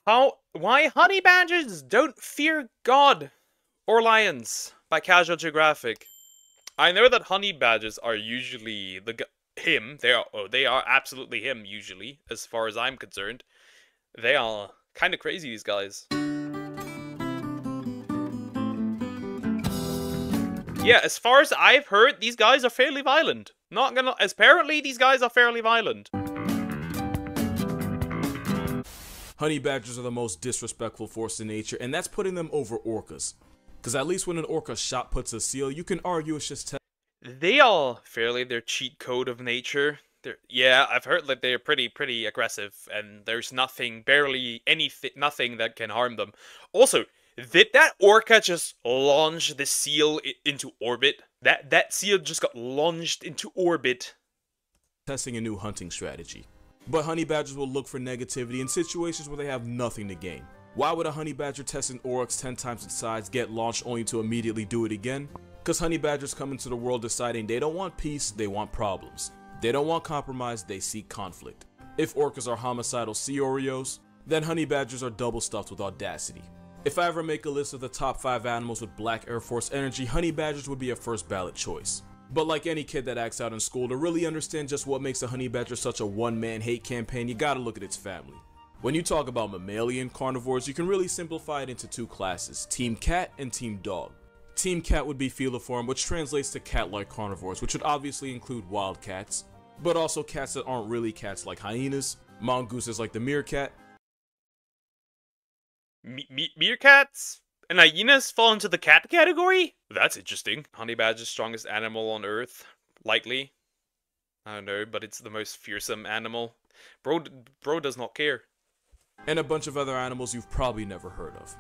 Why honey badgers don't fear God or lions by Casual Geographic. I know that honey badgers are usually him. They are absolutely him usually, as far as I'm concerned. They are kind of crazy, these guys. Yeah, as far as I've heard, these guys are fairly violent. Not gonna. Apparently, these guys are fairly violent. Honey badgers are the most disrespectful force in nature, and that's putting them over orcas. Because at least when an orca shot puts a seal, you can argue it's just they are fairly their cheat code of nature. Yeah, I've heard that they're pretty aggressive, and there's nothing that can harm them. Also, did that orca just launch the seal into orbit? That seal just got launched into orbit. Testing a new hunting strategy. But honey badgers will look for negativity in situations where they have nothing to gain. Why would a honey badger test an oryx 10 times its size get launched only to immediately do it again? Because honey badgers come into the world deciding they don't want peace, they want problems. They don't want compromise, they seek conflict. If orcas are homicidal sea Oreos, then honey badgers are double stuffed with audacity. If I ever make a list of the top 5 animals with black Air Force energy, honey badgers would be a first ballot choice. But like any kid that acts out in school, to really understand just what makes a honey badger such a one-man hate campaign, you gotta look at its family. When you talk about mammalian carnivores, you can really simplify it into 2 classes, Team Cat and Team Dog. Team Cat would be feliform, which translates to cat-like carnivores, which would obviously include wild cats, but also cats that aren't really cats like hyenas, mongooses like the meerkat. Meerkats? And hyenas fall into the cat category? That's interesting. Honey badger's strongest animal on Earth. Likely. I don't know, but it's the most fearsome animal. Bro does not care. And a bunch of other animals you've probably never heard of.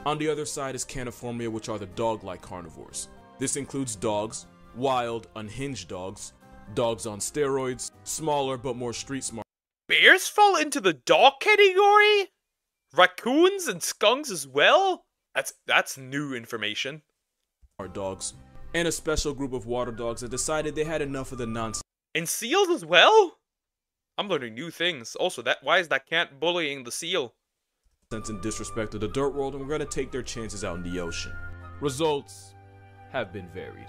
On the other side is Caniformia, which are the dog-like carnivores. This includes dogs, wild, unhinged dogs, dogs on steroids, smaller but more street smart. Bears fall into the dog category? Raccoons and skunks as well? That's new information. Dogs, and a special group of water dogs that decided they had enough of the nonsense. And seals as well? I'm learning new things. Also, why is that cat bullying the seal? And disrespect of the dirt world, and we're going to take their chances out in the ocean. Results have been varied.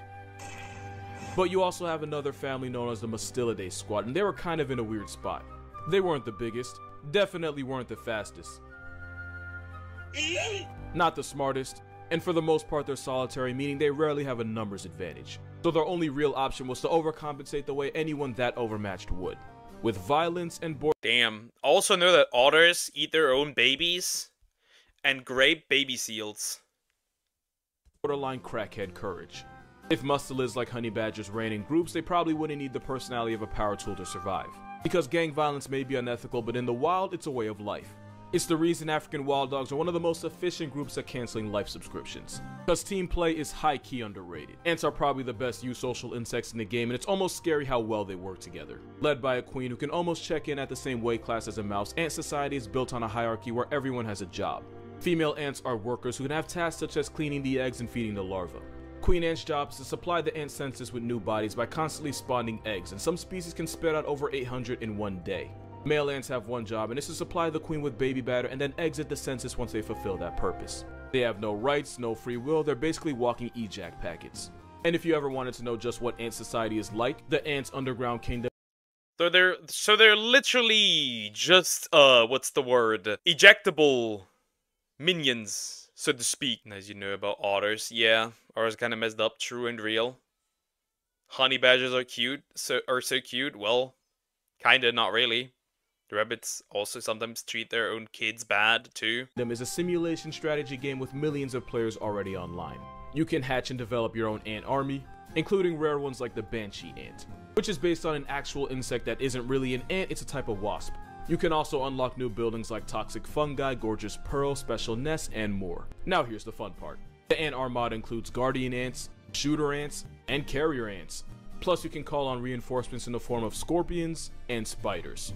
But you also have another family known as the Mustelidae squad, and they were kind of in a weird spot. They weren't the biggest, definitely weren't the fastest, not the smartest, and for the most part they're solitary, meaning they rarely have a numbers advantage. So their only real option was to overcompensate the way anyone that overmatched would, with violence and Damn. Also know that otters eat their own babies and grape baby seals. Borderline crackhead courage. If mustelids like honey badgers ran in groups, they probably wouldn't need the personality of a power tool to survive. Because gang violence may be unethical, but in the wild, it's a way of life. It's the reason African wild dogs are one of the most efficient groups at canceling life subscriptions. Because team play is high-key underrated. Ants are probably the best eusocial insects in the game, and it's almost scary how well they work together. Led by a queen who can almost check in at the same weight class as a mouse, ant society is built on a hierarchy where everyone has a job. Female ants are workers who can have tasks such as cleaning the eggs and feeding the larvae. Queen ant's job is to supply the ant census with new bodies by constantly spawning eggs, and some species can spit out over 800 in one day. Male ants have one job, and it's to supply the queen with baby batter and then exit the census once they fulfill that purpose. They have no rights, no free will, they're basically walking ejac packets. And if you ever wanted to know just what ant society is like, the ants' underground kingdom. So they're literally just, what's the word? Ejectable minions, so to speak. As you know about otters, yeah, otters kind of messed up, true and real. Honey badgers are cute, so cute, well, kinda, not really. The rabbits also sometimes treat their own kids bad, too. Them is a simulation strategy game with millions of players already online. You can hatch and develop your own ant army, including rare ones like the banshee ant, which is based on an actual insect that isn't really an ant, it's a type of wasp. You can also unlock new buildings like toxic fungi, gorgeous pearl, special nests, and more. Now here's the fun part. The ant armada includes guardian ants, shooter ants, and carrier ants. Plus you can call on reinforcements in the form of scorpions and spiders.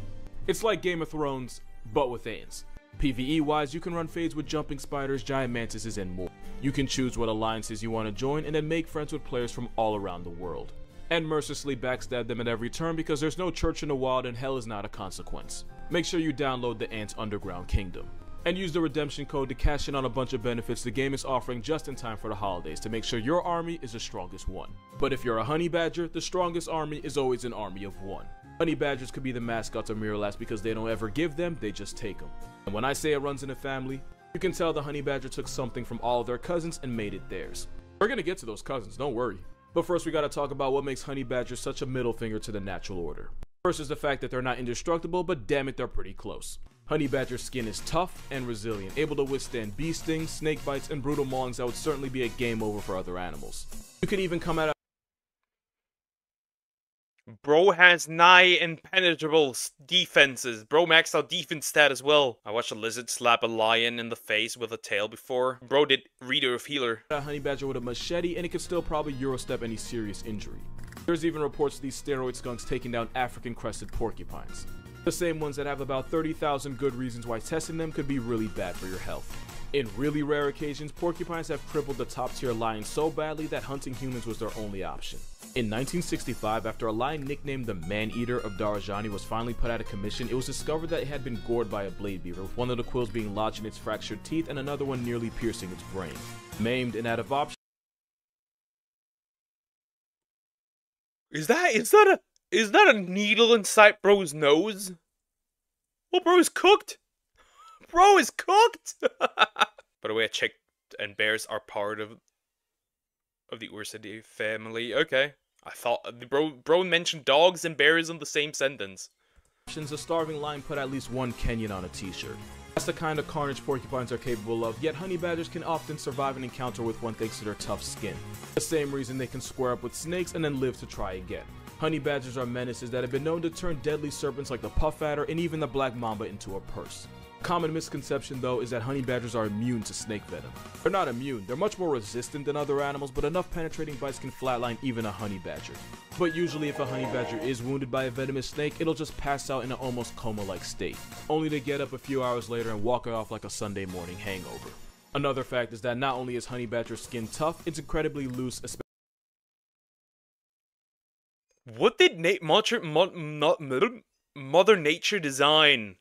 It's like Game of Thrones, but with ants. PvE wise, you can run fades with jumping spiders, giant mantises, and more. You can choose what alliances you want to join and then make friends with players from all around the world. And mercilessly backstab them at every turn because there's no church in the wild and hell is not a consequence. make sure you download the Ants Underground Kingdom. And use the redemption code to cash in on a bunch of benefits the game is offering just in time for the holidays to make sure your army is the strongest one. But if you're a honey badger, the strongest army is always an army of one. Honey badgers could be the mascots of Mirrorlabs because they don't ever give them, they just take them. And when I say it runs in a family, you can tell the honey badger took something from all of their cousins and made it theirs. We're gonna get to those cousins, don't worry. But first we gotta talk about what makes honey badgers such a middle finger to the natural order. First is the fact that they're not indestructible, but damn it, they're pretty close. Honey badger skin is tough and resilient, able to withstand bee stings, snake bites, and brutal maulings that would certainly be a game over for other animals. You can even come at Bro has nigh impenetrable defenses. Bro maxed out defense stat as well. I watched a lizard slap a lion in the face with a tail before. Bro did Reader of Healer. a honey badger with a machete, and it could still probably Eurostep any serious injury. There's even reports of these steroid skunks taking down African crested porcupines. The same ones that have about 30,000 good reasons why testing them could be really bad for your health. In really rare occasions, porcupines have crippled the top tier lions so badly that hunting humans was their only option. In 1965, after a lion nicknamed the Man-Eater of Darajani was finally put out of commission, it was discovered that it had been gored by a blade beaver, with one of the quills being lodged in its fractured teeth and another one nearly piercing its brain. Maimed and out of options. Is that a needle inside bro's nose? Well, bro is cooked. Bro is cooked. By the way, I checked, and bears are part of the Ursidae family. Okay, I thought bro mentioned dogs and bears in the same sentence. A starving lion put at least one Kenyan on a t-shirt. That's the kind of carnage porcupines are capable of, yet honey badgers can often survive an encounter with one thanks to their tough skin. The same reason they can square up with snakes and then live to try again. Honey badgers are menaces that have been known to turn deadly serpents like the puff adder and even the black mamba into a purse. Common misconception though is that honey badgers are immune to snake venom. They're not immune, they're much more resistant than other animals, but enough penetrating bites can flatline even a honey badger. But usually if a honey badger is wounded by a venomous snake, it'll just pass out in an almost coma-like state, only to get up a few hours later and walk it off like a Sunday morning hangover. Another fact is that not only is honey badger skin tough, it's incredibly loose, especially. What did Mother Nature design?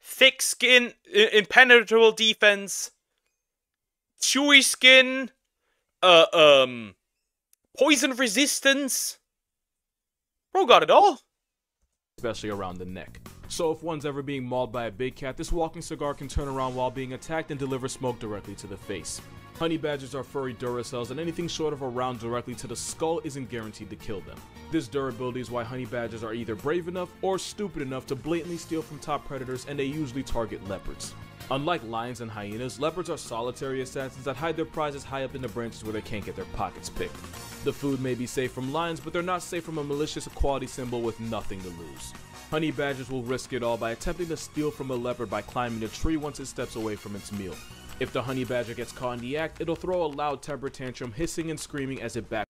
Thick skin, impenetrable defense, chewy skin, poison resistance. Bro got it all. Especially around the neck. So if one's ever being mauled by a big cat, this walking cigar can turn around while being attacked and deliver smoke directly to the face. Honey badgers are furry duracells, and anything short of a round directly to the skull isn't guaranteed to kill them. This durability is why honey badgers are either brave enough or stupid enough to blatantly steal from top predators, and they usually target leopards. Unlike lions and hyenas, leopards are solitary assassins that hide their prizes high up in the branches where they can't get their pockets picked. The food may be safe from lions, but they're not safe from a malicious equality symbol with nothing to lose. Honey badgers will risk it all by attempting to steal from a leopard by climbing a tree once it steps away from its meal. If the honey badger gets caught in the act, it'll throw a loud temper tantrum, hissing and screaming as it backs.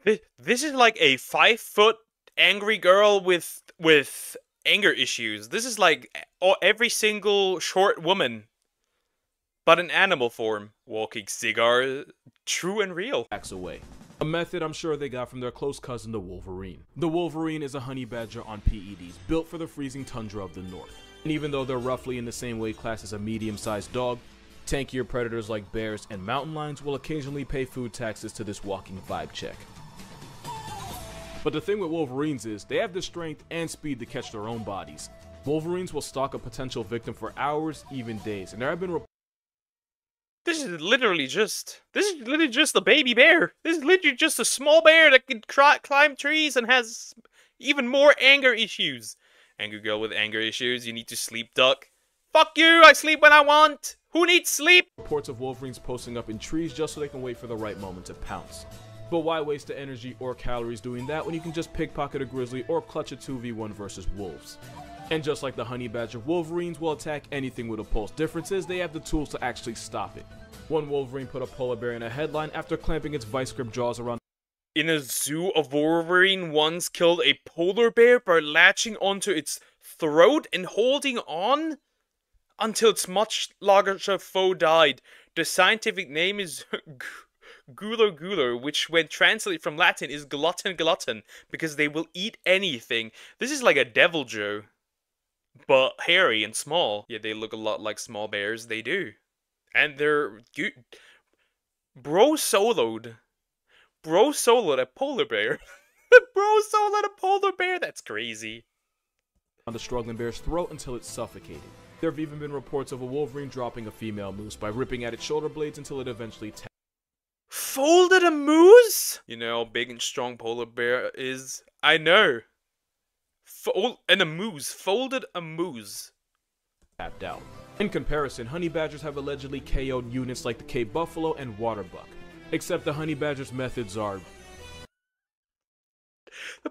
This is like a 5-foot angry girl with anger issues. This is like every single short woman, but in animal form. Walking cigar, true and real. Backs away. A method I'm sure they got from their close cousin, the wolverine. The wolverine is a honey badger on PEDs, built for the freezing tundra of the north. And even though they're roughly in the same weight class as a medium-sized dog, tankier predators like bears and mountain lions will occasionally pay food taxes to this walking vibe check. But the thing with wolverines is, they have the strength and speed to catch their own bodies. Wolverines will stalk a potential victim for hours, even days, and there have been This is literally just a baby bear. This is literally just a small bear that can climb trees and has even more anger issues. Angry girl with anger issues, you need to sleep, duck. Fuck you, I sleep when I want! Who needs sleep? Reports of wolverines posting up in trees just so they can wait for the right moment to pounce. But why waste the energy or calories doing that when you can just pickpocket a grizzly or clutch a 2v1 versus wolves? And just like the honey badger, wolverines will attack anything with a pulse. Difference is they have the tools to actually stop it. One wolverine put a polar bear in a headline after clamping its vice grip jaws around. In a zoo, a wolverine once killed a polar bear by latching onto its throat and holding on until its much larger foe died. The scientific name is Gular, which when translated from Latin is glutton, because they will eat anything. This is like a devil Joe. but hairy and small. Yeah, they look a lot like small bears. They do. And they're good. Bro soloed. Bro soloed a polar bear. Bro soloed a polar bear. That's crazy. On the struggling bear's throat until it's suffocated. There have even been reports of a wolverine dropping a female moose by ripping at its shoulder blades until it eventually Folded a moose? You know how big and strong polar bear is? I know. And a moose. Folded a moose. tapped out. In comparison, honey badgers have allegedly KO'd units like the Cape Buffalo and water buck. Except the honey badger's methods are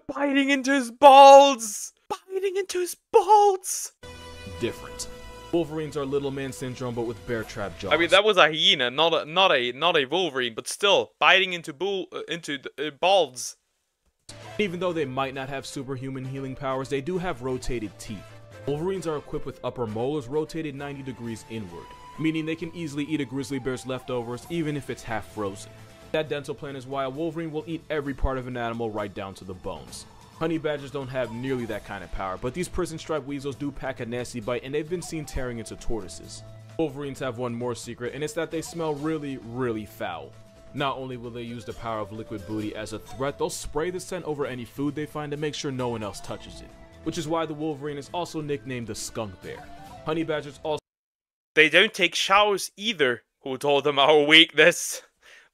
biting into his balls! Biting into his balls! different. Wolverines are little man syndrome, but with bear trap jaws. I mean, that was a hyena, not a wolverine, but still biting into balls. Even though they might not have superhuman healing powers, they do have rotated teeth. Wolverines are equipped with upper molars rotated 90 degrees inward, meaning they can easily eat a grizzly bear's leftovers even if it's half frozen. That dental plan is why a wolverine will eat every part of an animal right down to the bones. Honey badgers don't have nearly that kind of power, but these prison-striped weasels do pack a nasty bite, and they've been seen tearing into tortoises. Wolverines have one more secret, and it's that they smell really, really foul. Not only will they use the power of liquid booty as a threat, they'll spray the scent over any food they find to make sure no one else touches it. Which is why the wolverine is also nicknamed the skunk bear. Honey badgers also— they don't take showers either. Who told them our weakness?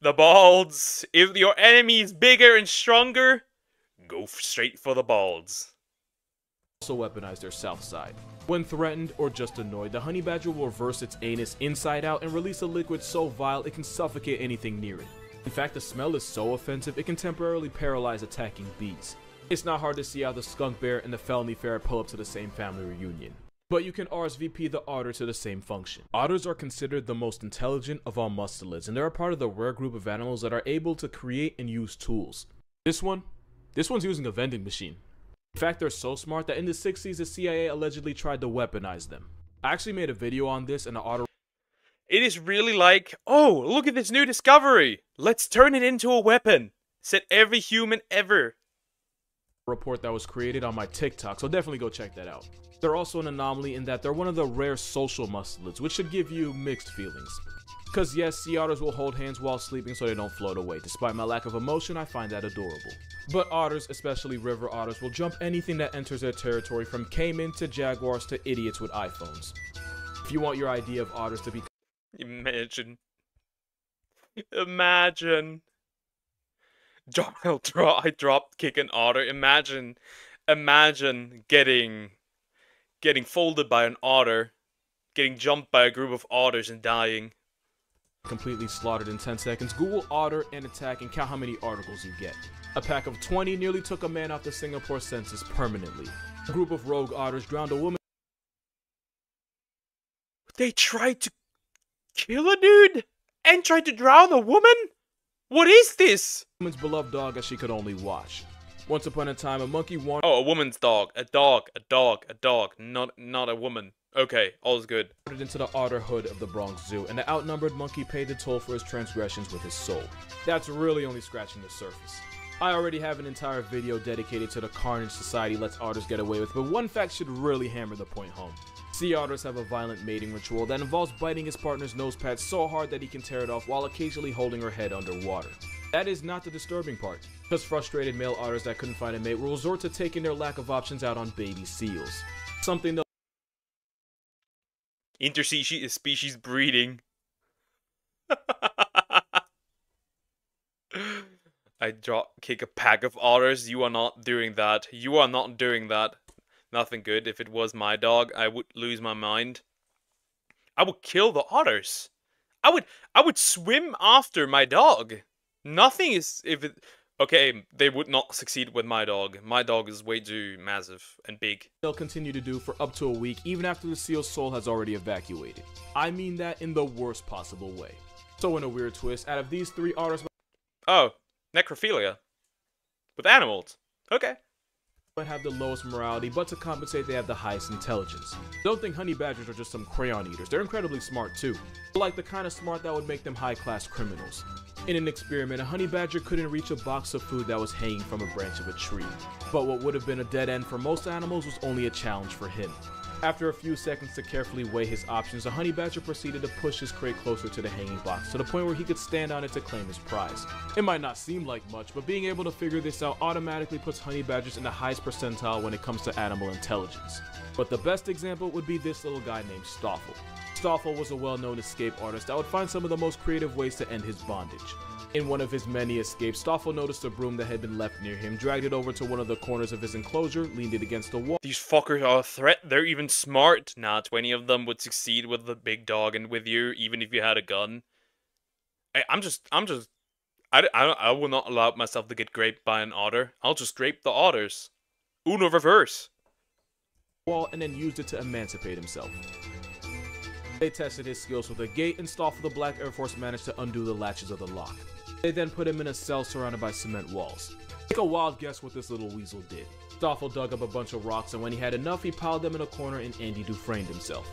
The balds. If your enemy is bigger and stronger, go straight for the balds. also weaponize their south side. When threatened or just annoyed, the honey badger will reverse its anus inside out and release a liquid so vile it can suffocate anything near it. In fact, the smell is so offensive it can temporarily paralyze attacking bees. It's not hard to see how the skunk bear and the felony ferret pull up to the same family reunion. But you can RSVP the otter to the same function. Otters are considered the most intelligent of all mustelids, and they're a part of the rare group of animals that are able to create and use tools. This one's using a vending machine. In fact, they're so smart that in the 60s, the CIA allegedly tried to weaponize them. I actually made a video on this, and the otter— it is really like, oh, look at this new discovery. Let's turn it into a weapon. Said every human ever. report that was created on my TikTok, so definitely go check that out. They're also an anomaly in that they're one of the rare social mustelids, which should give you mixed feelings. Cause yes, sea otters will hold hands while sleeping so they don't float away. Despite my lack of emotion, I find that adorable. But otters, especially river otters, will jump anything that enters their territory, from caiman to jaguars to idiots with iPhones. If you want your idea of otters to be— imagine. I dropped kick an otter. Imagine getting folded by an otter, getting jumped by a group of otters and dying. completely slaughtered in 10 seconds. Google otter and attack and count how many articles you get. A pack of 20 nearly took a man off the Singapore census permanently. A group of rogue otters drowned a woman. They tried to kill a dude and tried to drown a woman? What is this? Woman's beloved dog as she could only watch. Once upon a time, a monkey wandered— oh, a woman's dog. A dog. Not a woman. Okay, all's good. into the otter hood of the Bronx Zoo, and the outnumbered monkey paid the toll for his transgressions with his soul. That's really only scratching the surface. I already have an entire video dedicated to the carnage society lets otters get away with, but one fact should really hammer the point home. Sea otters have a violent mating ritual that involves biting his partner's nose pad so hard that he can tear it off while occasionally holding her head underwater. That is not the disturbing part, because frustrated male otters that couldn't find a mate will resort to taking their lack of options out on baby seals. Something they'll— interspecies breeding. I kick a pack of otters. You are not doing that. You are not doing that. Nothing good. If it was my dog, I would lose my mind. I would kill the otters. I would swim after my dog. Nothing is okay, they would not succeed with my dog. My dog is way too massive and big. They'll continue to do for up to a week, even after the seal's soul has already evacuated. I mean that in the worst possible way. So in a weird twist, out of these three otters— oh, necrophilia. With animals. Okay. might have the lowest morality, but to compensate they have the highest intelligence. Don't think honey badgers are just some crayon eaters, they're incredibly smart too. Like the kind of smart that would make them high-class criminals. In an experiment, a honey badger couldn't reach a box of food that was hanging from a branch of a tree. But what would have been a dead end for most animals was only a challenge for him. After a few seconds to carefully weigh his options, the honey badger proceeded to push his crate closer to the hanging box to the point where he could stand on it to claim his prize. It might not seem like much, but being able to figure this out automatically puts honey badgers in the highest percentile when it comes to animal intelligence. But the best example would be this little guy named Stoffel. Stoffel was a well-known escape artist that would find some of the most creative ways to end his bondage. In one of his many escapes, Stoffel noticed a broom that had been left near him, dragged it over to one of the corners of his enclosure, leaned it against the wall. These fuckers are a threat. They're even smart. Not 20 of them would succeed with the big dog and with you, even if you had a gun. I will not allow myself to get raped by an otter. I'll just rape the otters. Uno reverse. Wall and then used it to emancipate himself. They tested his skills with a gate, and Stoffel the Black Air Force managed to undo the latches of the lock. They then put him in a cell surrounded by cement walls. Take a wild guess what this little weasel did. Stoffel dug up a bunch of rocks, and when he had enough, he piled them in a corner and Andy Dufresne'd himself.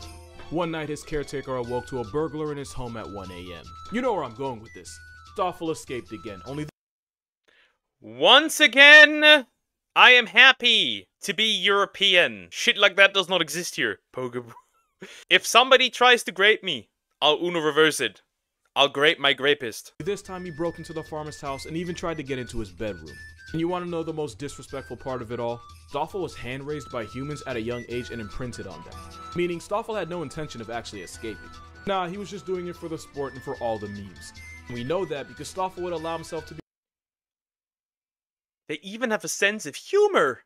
One night, his caretaker awoke to a burglar in his home at 1 a.m. You know where I'm going with this. Stoffel escaped again, Once again, I am happy to be European. Shit like that does not exist here. If somebody tries to grape me, I'll Uno reverse it. I'll grape my grapist. This time he broke into the farmer's house and even tried to get into his bedroom. And you want to know the most disrespectful part of it all? Stoffel was hand-raised by humans at a young age and imprinted on them. Meaning Stoffel had no intention of actually escaping. Nah, he was just doing it for the sport and for all the memes. And we know that because Stoffel would allow himself to be— They even have a sense of humor.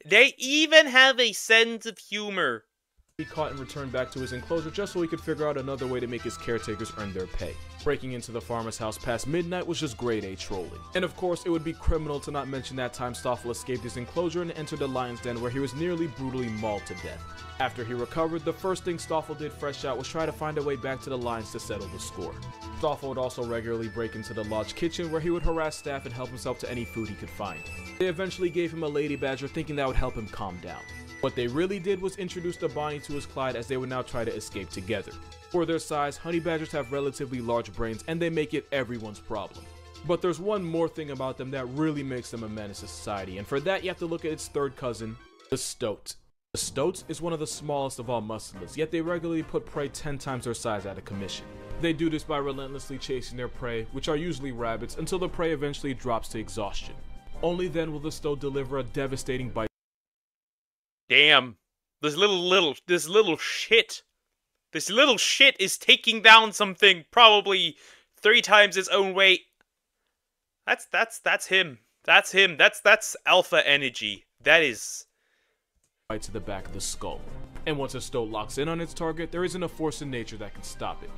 They even have a sense of humor. caught and returned back to his enclosure just so he could figure out another way to make his caretakers earn their pay. Breaking into the farmer's house past midnight was just grade A trolling. And of course, it would be criminal to not mention that time Stoffel escaped his enclosure and entered the lion's den where he was nearly brutally mauled to death. After he recovered, the first thing Stoffel did fresh out was try to find a way back to the lions to settle the score. Stoffel would also regularly break into the lodge kitchen where he would harass staff and help himself to any food he could find. They eventually gave him a lady badger thinking that would help him calm down. What they really did was introduce the Bonnie to his Clyde as they would now try to escape together. For their size, honey badgers have relatively large brains and they make it everyone's problem. But there's one more thing about them that really makes them a menace to society, and for that you have to look at its third cousin, the stoat. The stoat is one of the smallest of all mustelids, yet they regularly put prey 10 times their size out of commission. They do this by relentlessly chasing their prey, which are usually rabbits, until the prey eventually drops to exhaustion. Only then will the stoat deliver a devastating bite. Damn. This little shit is taking down something probably 3 times its own weight. That's him. That's alpha energy. That is Right to the back of the skull. And once a stoat locks in on its target, there isn't a force in nature that can stop it.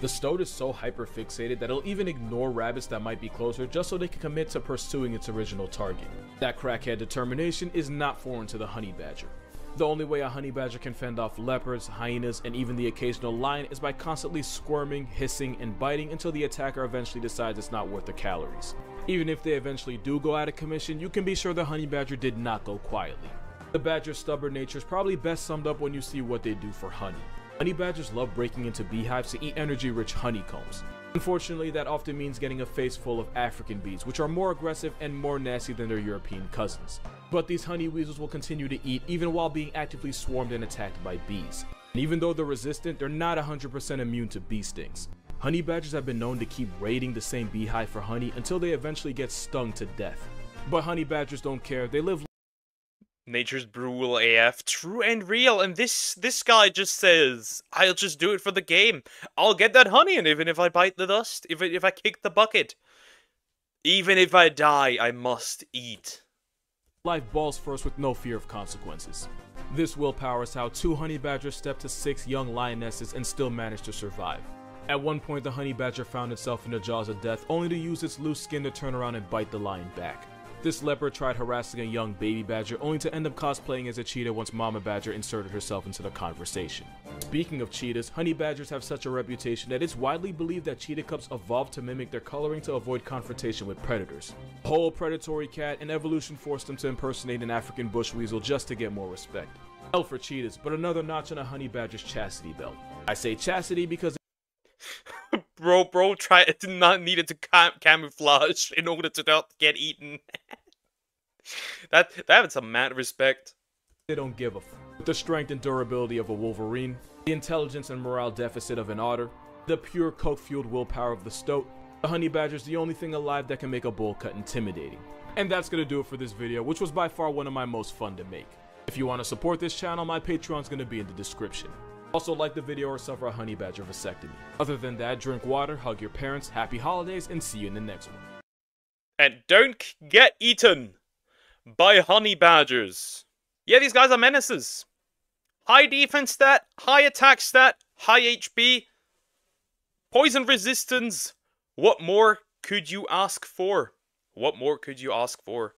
The stoat is so hyper-fixated that it'll even ignore rabbits that might be closer just so they can commit to pursuing its original target. That crackhead determination is not foreign to the honey badger. The only way a honey badger can fend off leopards, hyenas, and even the occasional lion is by constantly squirming, hissing, and biting until the attacker eventually decides it's not worth the calories. Even if they eventually do go out of commission, you can be sure the honey badger did not go quietly. The badger's stubborn nature is probably best summed up when you see what they do for honey. Honey badgers love breaking into beehives to eat energy-rich honeycombs. Unfortunately, that often means getting a face full of African bees, which are more aggressive and more nasty than their European cousins. But these honey weasels will continue to eat even while being actively swarmed and attacked by bees. And even though they're resistant, they're not 100% immune to bee stings. Honey badgers have been known to keep raiding the same beehive for honey until they eventually get stung to death. But honey badgers don't care, they live nature's brutal AF, true and real, and this guy just says, I'll just do it for the game. I'll get that honey, and even if I bite the dust, if I kick the bucket, even if I die, I must eat. life balls first with no fear of consequences. This willpower is how 2 honey badgers stepped to 6 young lionesses and still managed to survive. At one point, the honey badger found itself in the jaws of death, only to use its loose skin to turn around and bite the lion back. This leopard tried harassing a young baby badger, only to end up cosplaying as a cheetah once mama badger inserted herself into the conversation. Speaking of cheetahs, honey badgers have such a reputation that it's widely believed that cheetah cubs evolved to mimic their coloring to avoid confrontation with predators. A whole predatory cat, and evolution forced them to impersonate an African bush weasel just to get more respect. Hell for cheetahs, but another notch on a honey badger's chastity belt. I say chastity because bro needed to camouflage in order to not get eaten. That's some mad respect. they don't give a f. With the strength and durability of a wolverine, the intelligence and morale deficit of an otter, the pure coke-fueled willpower of the stoat, the honey badger is the only thing alive that can make a bowl cut intimidating. And that's gonna do it for this video, which was by far one of my most fun to make. If you want to support this channel, my Patreon's gonna be in the description. Also, like the video or suffer a honey badger vasectomy. Other than that, drink water, hug your parents, happy holidays, and see you in the next one. And don't get eaten by honey badgers. Yeah, these guys are menaces. High defense stat, high attack stat, high HP, poison resistance. What more could you ask for? What more could you ask for?